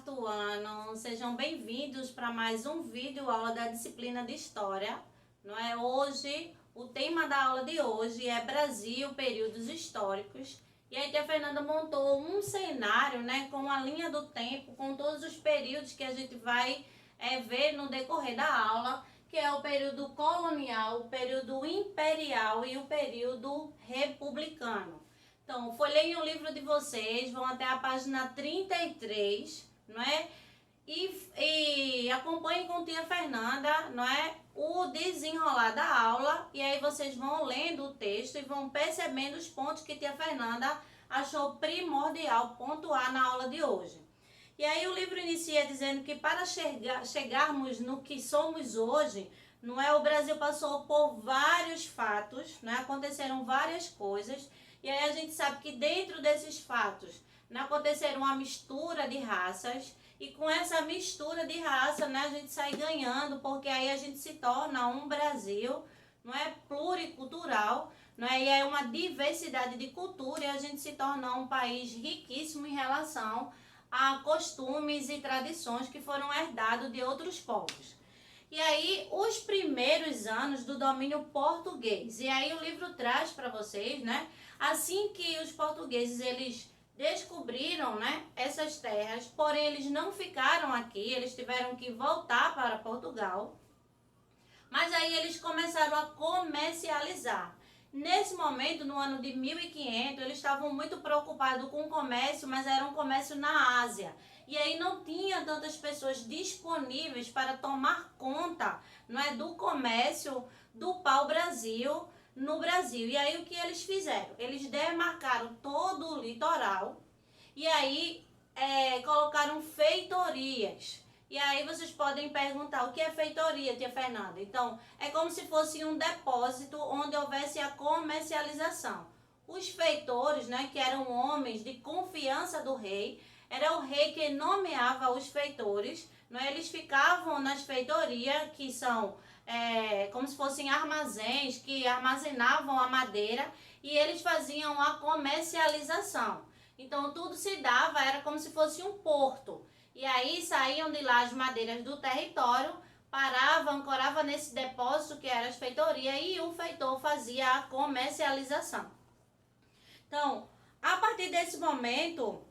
quarto ano, sejam bem-vindos para mais um vídeo aula da disciplina de História. Não é? Hoje, o tema da aula de hoje é Brasil, períodos históricos. E aí a Fernanda montou um cenário, né, com a linha do tempo, com todos os períodos que a gente vai ver no decorrer da aula, que é o período colonial, o período imperial e o período republicano. Então, folheiem o livro de vocês, vão até a página 33, não é? E acompanhem com tia Fernanda, não é? O desenrolar da aula, e aí vocês vão lendo o texto e vão percebendo os pontos que tia Fernanda achou primordial pontuar na aula de hoje. E aí o livro inicia dizendo que para chegarmos no que somos hoje, não é? O Brasil passou por vários fatos, né? Aconteceram várias coisas. E aí a gente sabe que dentro desses fatos aconteceram uma mistura de raças, e com essa mistura de raça, né, a gente sai ganhando, porque aí a gente se torna um Brasil, não é, pluricultural, não é, e é uma diversidade de cultura, e a gente se torna um país riquíssimo em relação a costumes e tradições que foram herdados de outros povos. E aí, os primeiros anos do domínio português. E aí o livro traz para vocês, né? Assim que os portugueses, eles descobriram, né, essas terras, porém eles não ficaram aqui, eles tiveram que voltar para Portugal. Mas aí eles começaram a comercializar. Nesse momento, no ano de 1500, eles estavam muito preocupados com o comércio, mas era um comércio na Ásia. E aí não tinha tantas pessoas disponíveis para tomar conta, não é, do comércio do pau-brasil no Brasil. E aí o que eles fizeram? Eles demarcaram todo o litoral e aí colocaram feitorias. E aí vocês podem perguntar, o que é feitoria, tia Fernanda? Então, é como se fosse um depósito onde houvesse a comercialização. Os feitores, né, que eram homens de confiança do rei, era o rei que nomeava os feitores, né? Eles ficavam nas feitorias, que são como se fossem armazéns que armazenavam a madeira, e eles faziam a comercialização. Então tudo se dava, era como se fosse um porto. E aí saíam de lá as madeiras do território, paravam, ancoravam nesse depósito que era as feitorias, e o feitor fazia a comercialização. Então, a partir desse momento,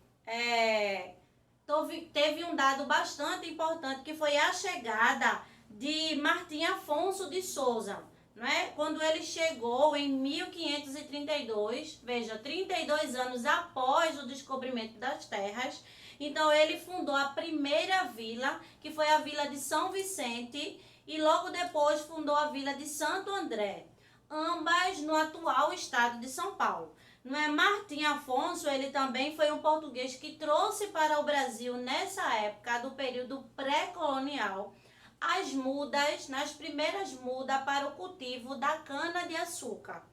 teve um dado bastante importante, que foi a chegada de Martim Afonso de Souza, não é? Quando ele chegou em 1532, veja, 32 anos após o descobrimento das terras. Então ele fundou a primeira vila, que foi a vila de São Vicente, e logo depois fundou a vila de Santo André, ambas no atual estado de São Paulo. Não é? Martim Afonso, ele também foi um português que trouxe para o Brasil, nessa época do período pré-colonial, as mudas, nas primeiras mudas para o cultivo da cana-de-açúcar.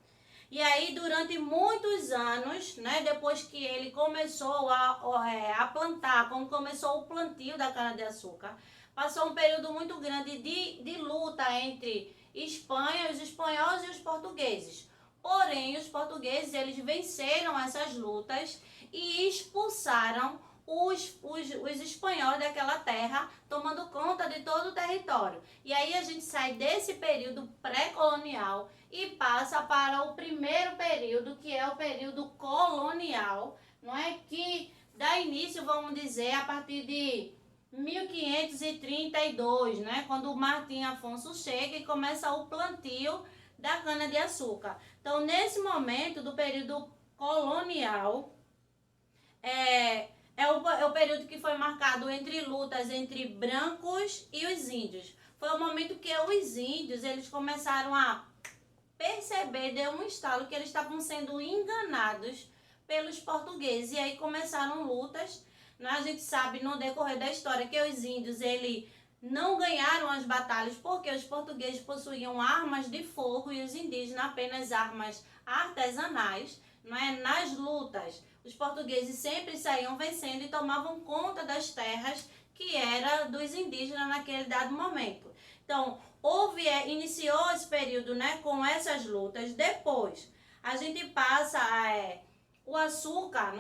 E aí, durante muitos anos, né, depois que ele começou a plantar, como começou o plantio da cana-de-açúcar, passou um período muito grande de luta entre Espanha, os espanhóis e os portugueses. Porém, os portugueses, eles venceram essas lutas e expulsaram os espanhóis daquela terra, tomando conta de todo o território. E aí a gente sai desse período pré-colonial e passa para o primeiro período, que é o período colonial, não é? Que dá início, vamos dizer, a partir de 1532, né? Quando o Martim Afonso chega e começa o plantio da cana-de-açúcar. Então, nesse momento do período colonial, é o período que foi marcado entre lutas entre brancos e os índios. Foi o momento que os índios, eles começaram a perceber, deu um estalo, que eles estavam sendo enganados pelos portugueses. E aí começaram lutas, né? A gente sabe no decorrer da história que os índios, eles não ganharam as batalhas porque os portugueses possuíam armas de fogo e os indígenas apenas armas artesanais. Não é? Nas lutas, os portugueses sempre saíam vencendo e tomavam conta das terras que era dos indígenas naquele dado momento. Então, iniciou esse período, né, com essas lutas. Depois, a gente passa o açúcar,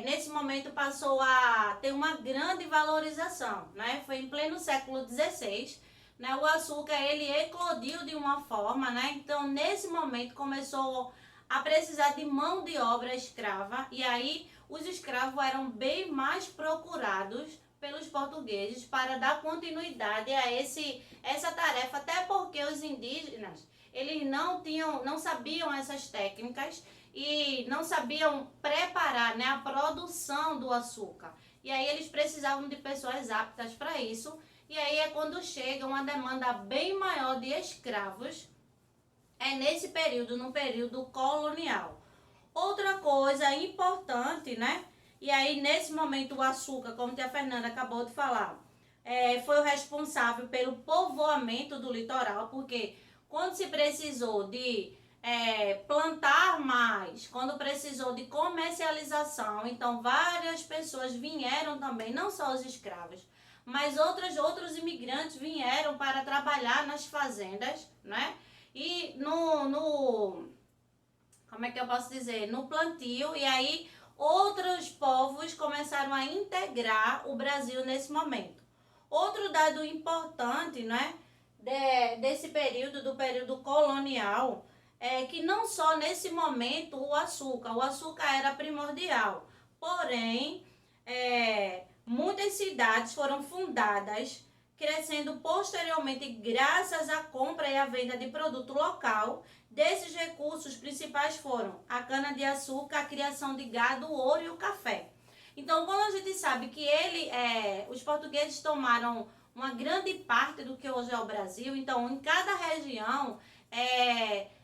nesse momento passou a ter uma grande valorização, né? Foi em pleno século XVI, né? O açúcar ele eclodiu de uma forma, né? Então nesse momento começou a precisar de mão de obra escrava e aí os escravos eram bem mais procurados pelos portugueses para dar continuidade a essa tarefa, até porque os indígenas eles não sabiam essas técnicas e não sabiam preparar, né, a produção do açúcar. E aí eles precisavam de pessoas aptas para isso. E aí é quando chega uma demanda bem maior de escravos, nesse período, no período colonial. Outra coisa importante, né? E aí nesse momento o açúcar, como a tia Fernanda acabou de falar, foi o responsável pelo povoamento do litoral, porque quando se precisou de plantar mais, quando precisou de comercialização, então várias pessoas vieram também, não só os escravos, mas outros imigrantes vieram para trabalhar nas fazendas, né? E como é que eu posso dizer? No plantio, e aí outros povos começaram a integrar o Brasil nesse momento. Outro dado importante, né, desse período, do período colonial, é que não só nesse momento o açúcar era primordial, porém, muitas cidades foram fundadas, crescendo posteriormente graças à compra e à venda de produto local. Desses recursos, os principais foram a cana-de-açúcar, a criação de gado, o ouro e o café. Então, quando a gente sabe que os portugueses tomaram uma grande parte do que hoje é o Brasil, então em cada região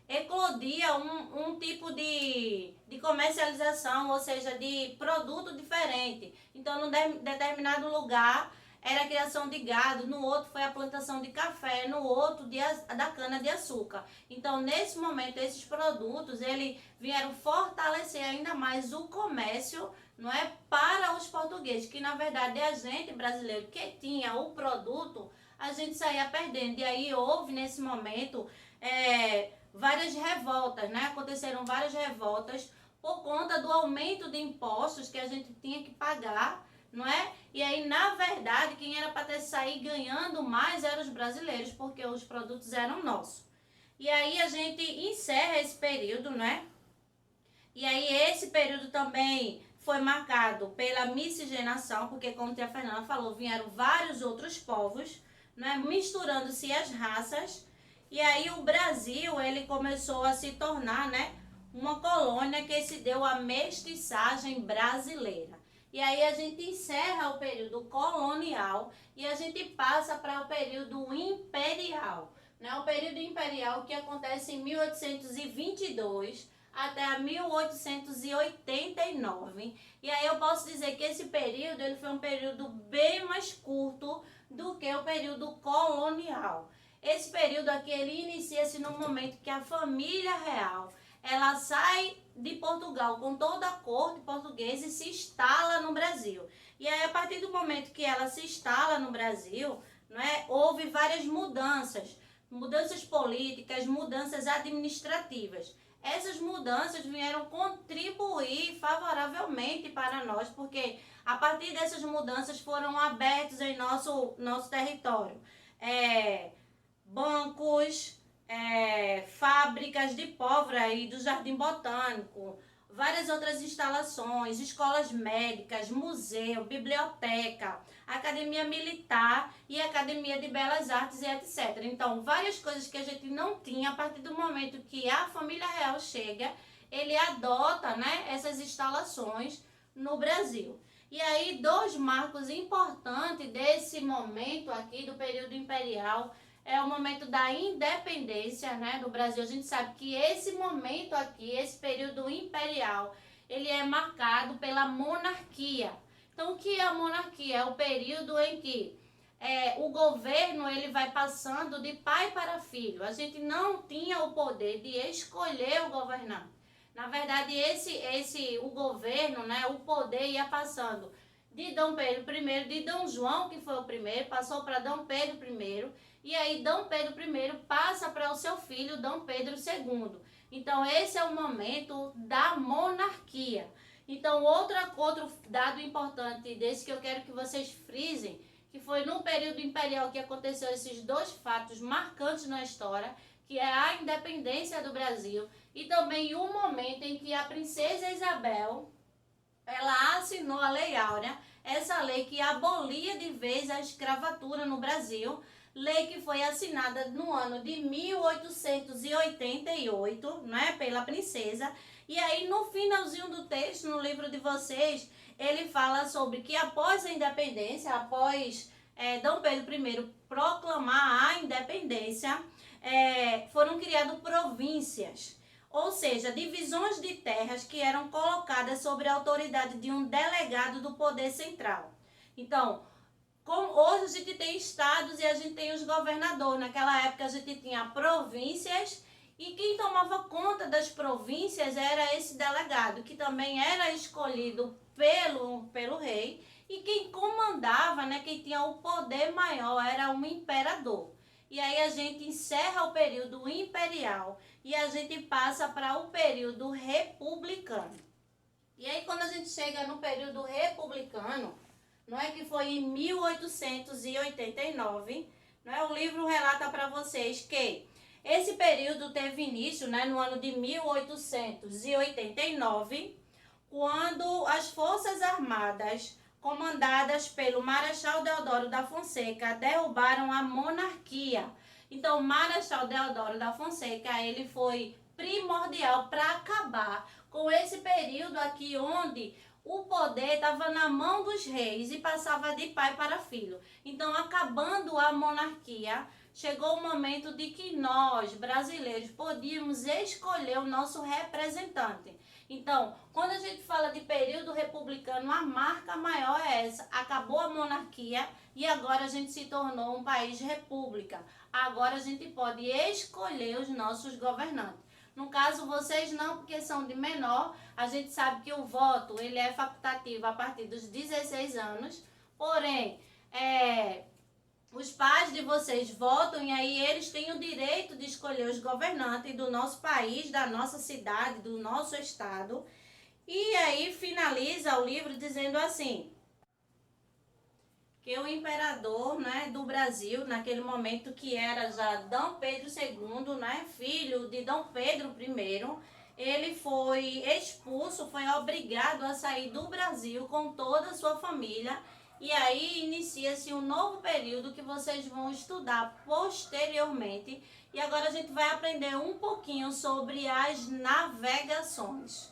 eclodia um tipo de comercialização, ou seja, de produto diferente. Então, num determinado lugar era a criação de gado, no outro foi a plantação de café, no outro da cana-de-açúcar. Então, nesse momento, esses produtos, eles vieram fortalecer ainda mais o comércio, não é, para os portugueses, que na verdade a gente brasileiro que tinha o produto, a gente saía perdendo. E aí houve nesse momento várias revoltas, né? Aconteceram várias revoltas por conta do aumento de impostos que a gente tinha que pagar, não é? E aí, na verdade, quem era para sair ganhando mais eram os brasileiros, porque os produtos eram nossos. E aí a gente encerra esse período, né? E aí esse período também foi marcado pela miscigenação, porque como a tia Fernanda falou, vieram vários outros povos, né, misturando-se as raças. E aí o Brasil, ele começou a se tornar, né, uma colônia que se deu a mestiçagem brasileira. E aí a gente encerra o período colonial e a gente passa para o período imperial, né? O período imperial que acontece em 1822 até 1889. E aí eu posso dizer que esse período ele foi um período bem mais curto do que o período colonial. Esse período aqui ele inicia-se no momento que a família real ela sai de Portugal com toda a corte portuguesa e se instala no Brasil. E aí, a partir do momento que ela se instala no Brasil, não é, houve várias mudanças políticas, mudanças administrativas. Essas mudanças vieram contribuir favoravelmente para nós, porque a partir dessas mudanças foram abertos em nosso território bancos, fábricas de pólvora e do Jardim Botânico, várias outras instalações, escolas médicas, museu, biblioteca, academia militar e academia de belas artes e etc. Então, várias coisas que a gente não tinha, a partir do momento que a família real chega, ele adota, né, essas instalações no Brasil. E aí, dois marcos importantes desse momento aqui do período imperial é o momento da independência, né, do Brasil. A gente sabe que esse momento aqui, esse período imperial, ele é marcado pela monarquia. Então, o que é a monarquia? É o período em que o governo ele vai passando de pai para filho. A gente não tinha o poder de escolher o governante. Na verdade, o governo, né, o poder ia passando de Dom Pedro I, de Dom João, que foi o primeiro, passou para Dom Pedro I, e aí Dom Pedro I passa para o seu filho, Dom Pedro II. Então, esse é o momento da monarquia. Então, outro dado importante desse que eu quero que vocês frisem, que foi no período imperial que aconteceu esses dois fatos marcantes na história, que é a independência do Brasil e também o momento em que a princesa Isabel, ela assinou a Lei Áurea, essa lei que abolia de vez a escravatura no Brasil, lei que foi assinada no ano de 1888, né, pela princesa. E aí no finalzinho do texto, no livro de vocês, ele fala sobre que após a independência, após Dom Pedro I proclamar a independência, foram criadas províncias, ou seja, divisões de terras que eram colocadas sob a autoridade de um delegado do poder central. Então, hoje a gente tem estados e a gente tem os governadores. Naquela época a gente tinha províncias e quem tomava conta das províncias era esse delegado, que também era escolhido pelo rei, e quem comandava, né, quem tinha o poder maior era um imperador. E aí a gente encerra o período imperial e a gente passa para o período republicano. E aí quando a gente chega no período republicano, não é, que foi em 1889, não é, o livro relata para vocês que esse período teve início, né, no ano de 1889, quando as Forças Armadas, comandadas pelo Marechal Deodoro da Fonseca, derrubaram a monarquia. Então, o Marechal Deodoro da Fonseca, ele foi primordial para acabar com esse período aqui onde o poder estava na mão dos reis e passava de pai para filho. Então, acabando a monarquia, chegou o momento de que nós, brasileiros, podíamos escolher o nosso representante. Então, quando a gente fala de período republicano, a marca maior é essa. Acabou a monarquia e agora a gente se tornou um país república. Agora a gente pode escolher os nossos governantes. No caso, vocês não, porque são de menor. A gente sabe que o voto ele é facultativo a partir dos 16 anos. Porém, os pais de vocês votam e aí eles têm o direito de escolher os governantes do nosso país, da nossa cidade, do nosso estado. E aí finaliza o livro dizendo assim, que o imperador, né, do Brasil, naquele momento que era já Dom Pedro II, né, filho de Dom Pedro I, ele foi expulso, foi obrigado a sair do Brasil com toda a sua família. E aí inicia-se um novo período que vocês vão estudar posteriormente. E agora a gente vai aprender um pouquinho sobre as navegações.